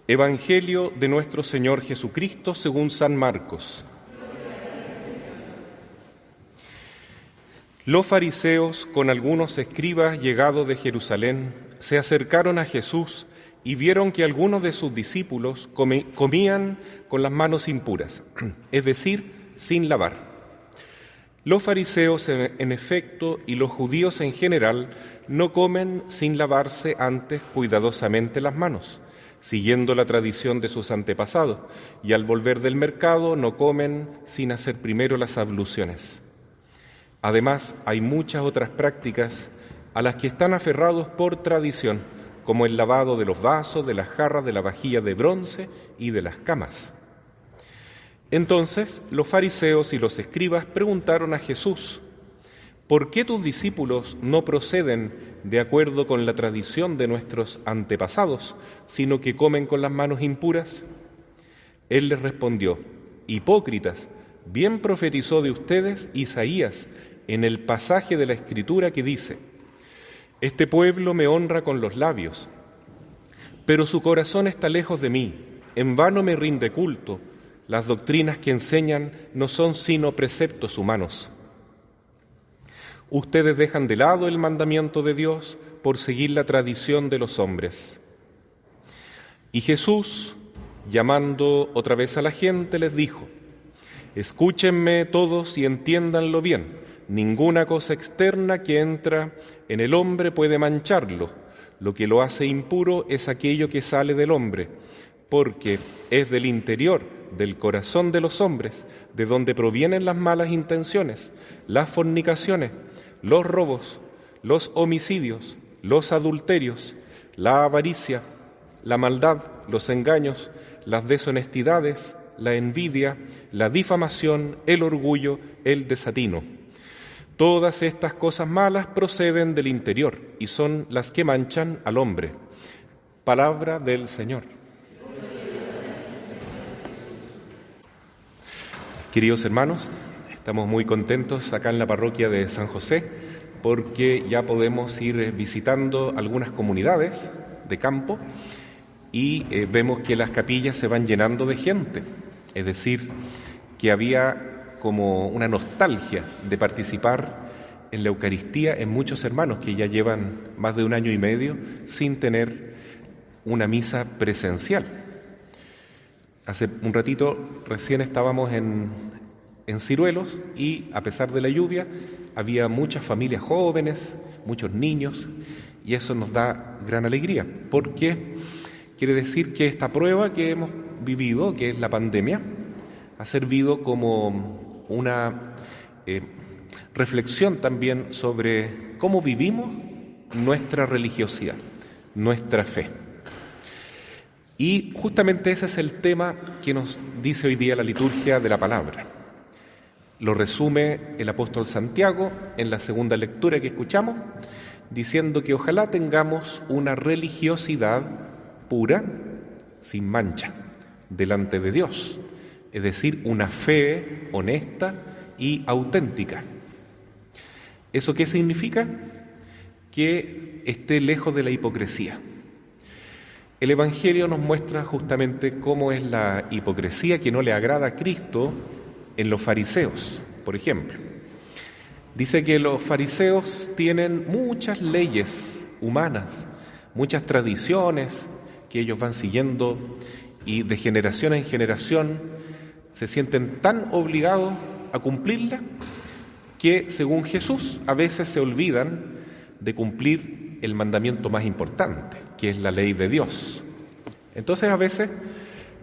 Evangelio de nuestro Señor Jesucristo según San Marcos. Los fariseos, con algunos escribas llegados de Jerusalén, se acercaron a Jesús y vieron que algunos de sus discípulos comían con las manos impuras, es decir, sin lavar. Los fariseos, en efecto, y los judíos en general, no comen sin lavarse antes cuidadosamente las manos, siguiendo la tradición de sus antepasados, y al volver del mercado no comen sin hacer primero las abluciones. Además, hay muchas otras prácticas a las que están aferrados por tradición, como el lavado de los vasos, de las jarras, de la vajilla de bronce y de las camas. Entonces los fariseos y los escribas preguntaron a Jesús: ¿por qué tus discípulos no proceden de acuerdo con la tradición de nuestros antepasados, sino que comen con las manos impuras? Él les respondió: hipócritas, bien profetizó de ustedes Isaías en el pasaje de la Escritura que dice: este pueblo me honra con los labios, pero su corazón está lejos de mí, en vano me rinde culto, las doctrinas que enseñan no son sino preceptos humanos. Ustedes dejan de lado el mandamiento de Dios por seguir la tradición de los hombres. Y Jesús, llamando otra vez a la gente, les dijo: escúchenme todos y entiéndanlo bien. Ninguna cosa externa que entra en el hombre puede mancharlo. Lo que lo hace impuro es aquello que sale del hombre, porque es del interior, del corazón de los hombres, de donde provienen las malas intenciones, las fornicaciones, los robos, los homicidios, los adulterios, la avaricia, la maldad, los engaños, las deshonestidades, la envidia, la difamación, el orgullo, el desatino. Todas estas cosas malas proceden del interior y son las que manchan al hombre. Palabra del Señor. Queridos hermanos, estamos muy contentos acá en la parroquia de San José porque ya podemos ir visitando algunas comunidades de campo y vemos que las capillas se van llenando de gente, es decir, que había como una nostalgia de participar en la Eucaristía en muchos hermanos que ya llevan más de 1 año y medio sin tener una misa presencial. Hace un ratito recién estábamos en Ciruelos y a pesar de la lluvia había muchas familias jóvenes, muchos niños, y eso nos da gran alegría porque quiere decir que esta prueba que hemos vivido, que es la pandemia, ha servido como una reflexión también sobre cómo vivimos nuestra religiosidad, nuestra fe. Y justamente ese es el tema que nos dice hoy día la liturgia de la palabra. Lo resume el apóstol Santiago en la segunda lectura que escuchamos, diciendo que ojalá tengamos una religiosidad pura, sin mancha, delante de Dios, es decir, una fe honesta y auténtica. ¿Eso qué significa? Que esté lejos de la hipocresía. El Evangelio nos muestra justamente cómo es la hipocresía que no le agrada a Cristo en los fariseos, por ejemplo. Dice que los fariseos tienen muchas leyes humanas, muchas tradiciones que ellos van siguiendo y de generación en generación se sienten tan obligados a cumplirla que, según Jesús, a veces se olvidan de cumplir el mandamiento más importante, que es la ley de Dios. Entonces, a veces,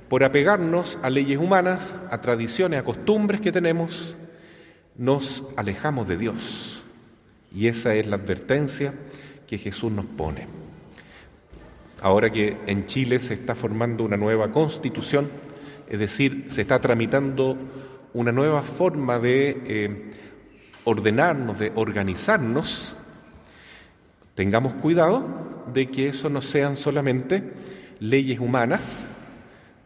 por apegarnos a leyes humanas, a tradiciones, a costumbres que tenemos, nos alejamos de Dios. Y esa es la advertencia que Jesús nos pone. Ahora que en Chile se está formando una nueva constitución, es decir, se está tramitando una nueva forma de ordenarnos, de organizarnos, tengamos cuidado de que eso no sean solamente leyes humanas,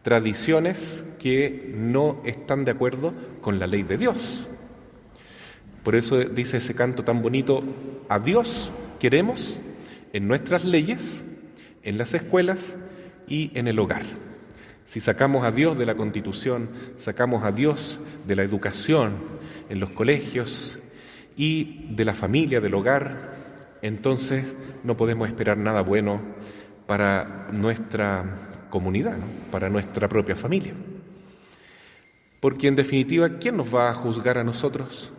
tradiciones que no están de acuerdo con la ley de Dios. Por eso dice ese canto tan bonito: a Dios queremos en nuestras leyes, en las escuelas y en el hogar. Si sacamos a Dios de la Constitución, sacamos a Dios de la educación en los colegios y de la familia, del hogar, entonces no podemos esperar nada bueno para nuestra comunidad, ¿no? Para nuestra propia familia. Porque en definitiva, ¿quién nos va a juzgar a nosotros?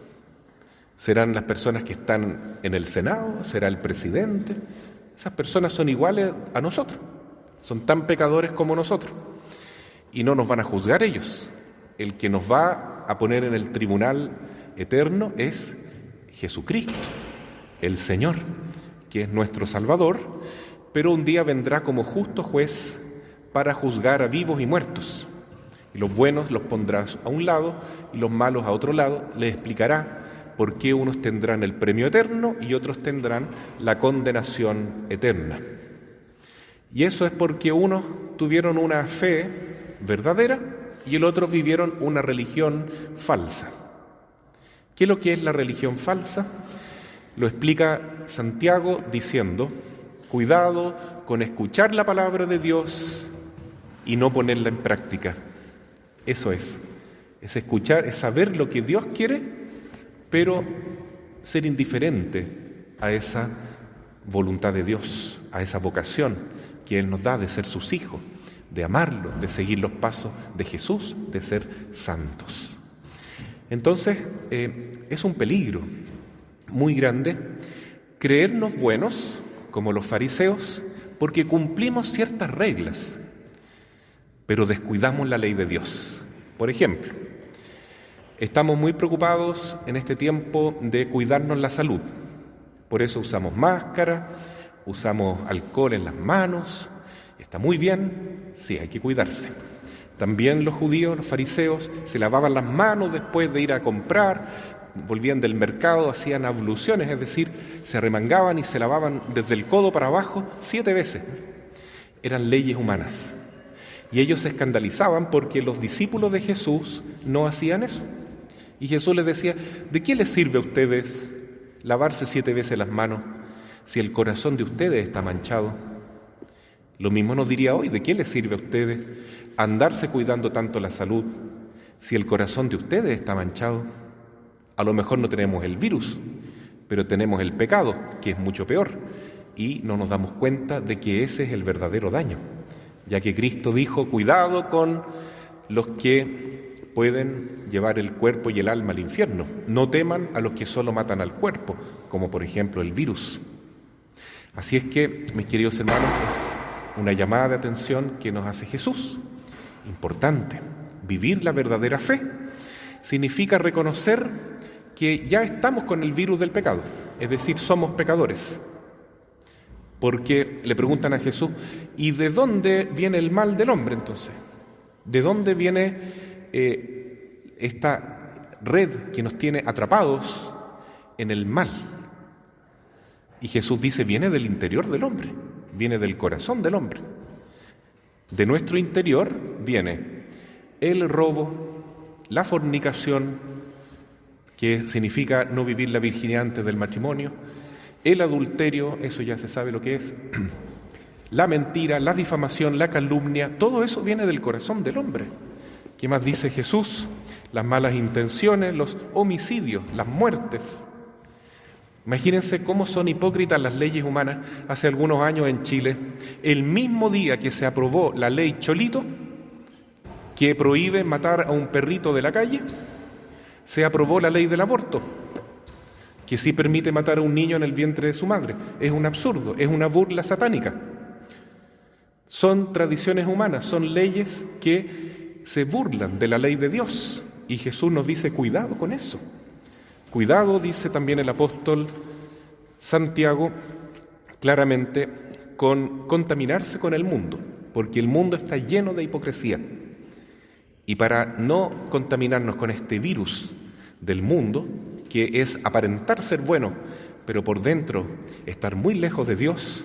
¿Serán las personas que están en el Senado? ¿Será el presidente? Esas personas son iguales a nosotros, son tan pecadores como nosotros. Y no nos van a juzgar ellos. El que nos va a poner en el tribunal eterno es Jesucristo, el Señor, que es nuestro Salvador, pero un día vendrá como justo juez para juzgar a vivos y muertos. Y los buenos los pondrá a un lado y los malos a otro lado. Les explicará por qué unos tendrán el premio eterno y otros tendrán la condenación eterna. Y eso es porque unos tuvieron una fe verdadera y el otro vivieron una religión falsa. ¿Qué es lo que es la religión falsa? Lo explica Santiago diciendo: cuidado con escuchar la palabra de Dios y no ponerla en práctica. Eso es escuchar, es saber lo que Dios quiere, pero ser indiferente a esa voluntad de Dios, a esa vocación que Él nos da de ser sus hijos, de amarlo, de seguir los pasos de Jesús, de ser santos. Entonces, es un peligro muy grande creernos buenos, como los fariseos, porque cumplimos ciertas reglas, pero descuidamos la ley de Dios. Por ejemplo, estamos muy preocupados en este tiempo de cuidarnos la salud. Por eso usamos máscara, usamos alcohol en las manos. Está muy bien, sí, hay que cuidarse. También los judíos, los fariseos, se lavaban las manos después de ir a comprar, volvían del mercado, hacían abluciones, es decir, se arremangaban y se lavaban desde el codo para abajo 7 veces. Eran leyes humanas. Y ellos se escandalizaban porque los discípulos de Jesús no hacían eso. Y Jesús les decía: ¿de qué les sirve a ustedes lavarse 7 veces las manos si el corazón de ustedes está manchado? Lo mismo nos diría hoy: ¿de qué les sirve a ustedes andarse cuidando tanto la salud si el corazón de ustedes está manchado? A lo mejor no tenemos el virus, pero tenemos el pecado, que es mucho peor, y no nos damos cuenta de que ese es el verdadero daño, ya que Cristo dijo: cuidado con los que pueden llevar el cuerpo y el alma al infierno, no teman a los que solo matan al cuerpo, como por ejemplo el virus. Así es que, mis queridos hermanos, es una llamada de atención que nos hace Jesús. Importante, vivir la verdadera fe significa reconocer que ya estamos con el virus del pecado, es decir, somos pecadores. Porque le preguntan a Jesús: ¿y de dónde viene el mal del hombre entonces? ¿De dónde viene esta red que nos tiene atrapados en el mal? Y Jesús dice: viene del interior del hombre, viene del corazón del hombre. De nuestro interior viene el robo, la fornicación, que significa no vivir la virginidad antes del matrimonio, el adulterio, eso ya se sabe lo que es, la mentira, la difamación, la calumnia, todo eso viene del corazón del hombre. ¿Qué más dice Jesús? Las malas intenciones, los homicidios, las muertes. Imagínense cómo son hipócritas las leyes humanas. Hace algunos años en Chile, el mismo día que se aprobó la ley Cholito, que prohíbe matar a un perrito de la calle, se aprobó la ley del aborto, que sí permite matar a un niño en el vientre de su madre. Es un absurdo, es una burla satánica. Son tradiciones humanas, son leyes que se burlan de la ley de Dios. Y Jesús nos dice: cuidado con eso. Cuidado, dice también el apóstol Santiago, claramente, con contaminarse con el mundo, porque el mundo está lleno de hipocresía. Y para no contaminarnos con este virus del mundo, que es aparentar ser bueno, pero por dentro estar muy lejos de Dios,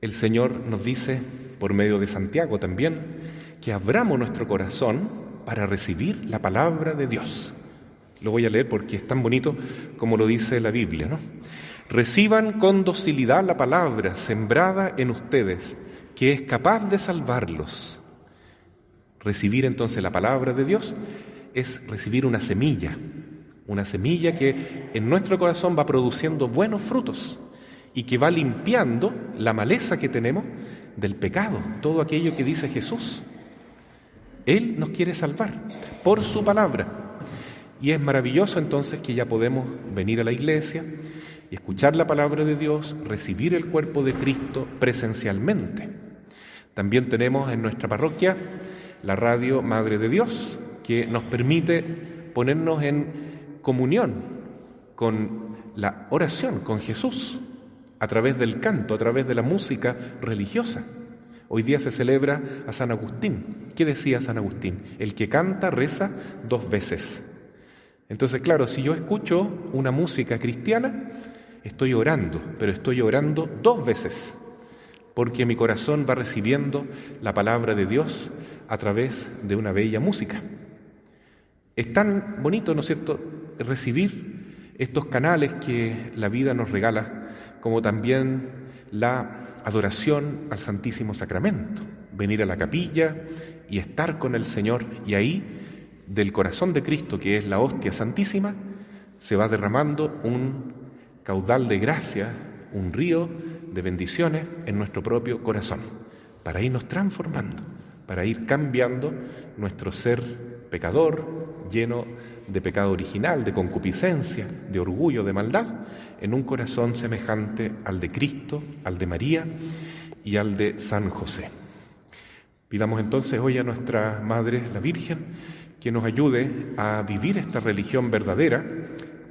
el Señor nos dice, por medio de Santiago también, que abramos nuestro corazón para recibir la palabra de Dios. Lo voy a leer porque es tan bonito como lo dice la Biblia, ¿no? Reciban con docilidad la palabra sembrada en ustedes, que es capaz de salvarlos. Recibir entonces la palabra de Dios es recibir una semilla que en nuestro corazón va produciendo buenos frutos y que va limpiando la maleza que tenemos del pecado, todo aquello que dice Jesús. Él nos quiere salvar por su palabra. Y es maravilloso entonces que ya podemos venir a la iglesia y escuchar la palabra de Dios, recibir el cuerpo de Cristo presencialmente. También tenemos en nuestra parroquia la radio Madre de Dios, que nos permite ponernos en comunión con la oración, con Jesús, a través del canto, a través de la música religiosa. Hoy día se celebra a San Agustín. ¿Qué decía San Agustín? El que canta reza 2 veces. Entonces, claro, si yo escucho una música cristiana, estoy orando, pero estoy orando 2 veces, porque mi corazón va recibiendo la palabra de Dios a través de una bella música. Es tan bonito, ¿no es cierto?, recibir estos canales que la vida nos regala, como también la adoración al Santísimo Sacramento, venir a la capilla y estar con el Señor, y ahí, del corazón de Cristo, que es la hostia santísima, se va derramando un caudal de gracia, un río de bendiciones en nuestro propio corazón, para irnos transformando, para ir cambiando nuestro ser pecador, lleno de pecado original, de concupiscencia, de orgullo, de maldad, en un corazón semejante al de Cristo, al de María y al de San José. Pidamos entonces hoy a nuestra Madre, la Virgen, que nos ayude a vivir esta religión verdadera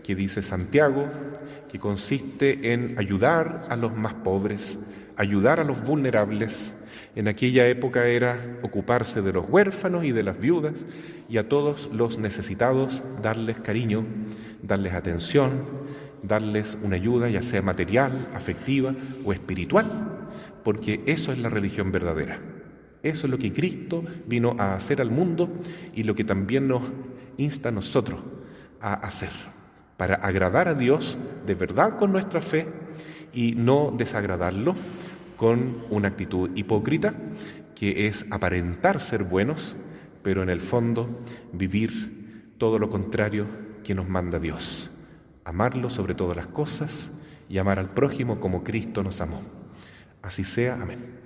que dice Santiago, que consiste en ayudar a los más pobres, ayudar a los vulnerables. En aquella época era ocuparse de los huérfanos y de las viudas, y a todos los necesitados darles cariño, darles atención, darles una ayuda, ya sea material, afectiva o espiritual, porque eso es la religión verdadera. Eso es lo que Cristo vino a hacer al mundo y lo que también nos insta a nosotros a hacer, para agradar a Dios de verdad con nuestra fe y no desagradarlo con una actitud hipócrita, que es aparentar ser buenos, pero en el fondo vivir todo lo contrario que nos manda Dios. Amarlo sobre todas las cosas y amar al prójimo como Cristo nos amó. Así sea. Amén.